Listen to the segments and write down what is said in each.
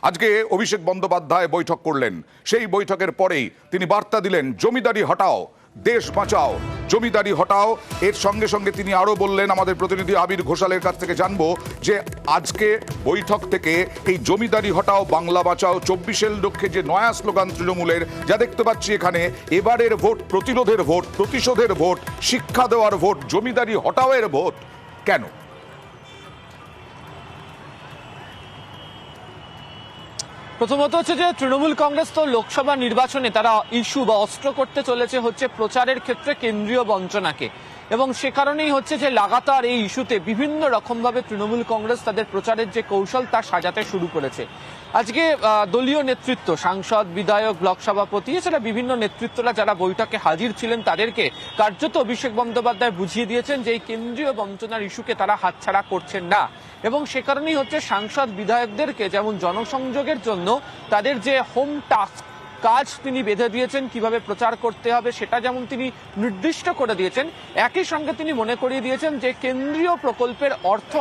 আজকে অভিষেক বন্দ্যোপাধ্যায় বৈঠক করলেন, সেই বৈঠকের পরেই তিনি বার্তা দিলেন জমিদারি হটাও, দেশ বাঁচাও, জমিদারি হটাও। এর সঙ্গে সঙ্গে তিনি আরো বললেন, আমাদের প্রতিনিধি আবির ঘোষালের কাছ থেকে জানবো যে আজকে বৈঠক থেকে এই জমিদারি হটাও বাংলা বাঁচাও 24-এর লক্ষ্যে যে নয়া স্লোগান তৃণমূলের, যা দেখতে পাচ্ছি এখানে, এবারের ভোট প্রতিরোধের ভোট, প্রতিশোধের ভোট, শিক্ষা দেওয়ার ভোট, জমিদারি হটাওয়ের ভোট, কেন? প্রথমত হচ্ছে যে তৃণমূল কংগ্রেস তো লোকসভা নির্বাচনে তারা ইস্যু বা অস্ত্র করতে চলেছে হচ্ছে প্রচারের ক্ষেত্রে কেন্দ্রীয় বঞ্চনাকে, এবং সে কারণেই হচ্ছে যে লাগাতার এই ইস্যুতে বিভিন্ন রকমভাবে তৃণমূল কংগ্রেস তাদের প্রচারের যে কৌশল তা সাজাতে শুরু করেছে। আজকে দলীয় নেতৃত্ব, সাংসদ, বিধায়ক, ব্লক সভাপতি, এছাড়া বিভিন্ন নেতৃত্বরা যারা বৈঠকে হাজির ছিলেন তাদেরকে কার্যত অভিষেক বন্দ্যোপাধ্যায় বুঝিয়ে দিয়েছেন যে এই কেন্দ্রীয় বঞ্চনার ইস্যুকে তারা হাতছাড়া করছেন না, এবং সে কারণেই হচ্ছে সাংসদ বিধায়কদেরকে যেমন জনসংযোগের জন্য তাদের যে হোম টাস্ক কাজ তিনি বেঁধে দিয়েছেন, কিভাবে প্রচার করতে হবে সেটা যেমন তিনি নির্দিষ্ট করে দিয়েছেন, একই সঙ্গে তিনি মনে করিয়ে দিয়েছেন যে কেন্দ্রীয় প্রকল্পের অর্থ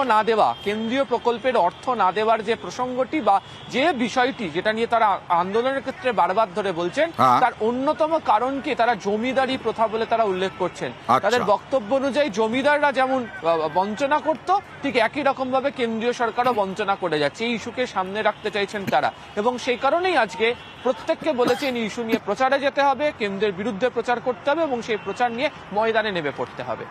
না দেওয়ার যে প্রসঙ্গটি বা যে বিষয়টি যেটা নিয়ে তারা আন্দোলনের ক্ষেত্রে বারবার ধরে বলছেন, তার অন্যতম কারণকে তারা জমিদারি প্রথা বলে তারা উল্লেখ করছেন। তাদের বক্তব্য অনুযায়ী জমিদাররা যেমন বঞ্চনা করত, ঠিক একই রকম ভাবে কেন্দ্রীয় সরকারও বঞ্চনা করে যাচ্ছে। এই ইস্যুকে সামনে রাখতে চাইছেন তারা, এবং সেই কারণেই আজকে প্রত্যেককে বলেছেন এই ইস্যু নিয়ে প্রচারে যেতে হবে, কেন্দ্রের বিরুদ্ধে প্রচার করতে হবে, এবং সেই প্রচার নিয়ে ময়দানে নেমে পড়তে হবে।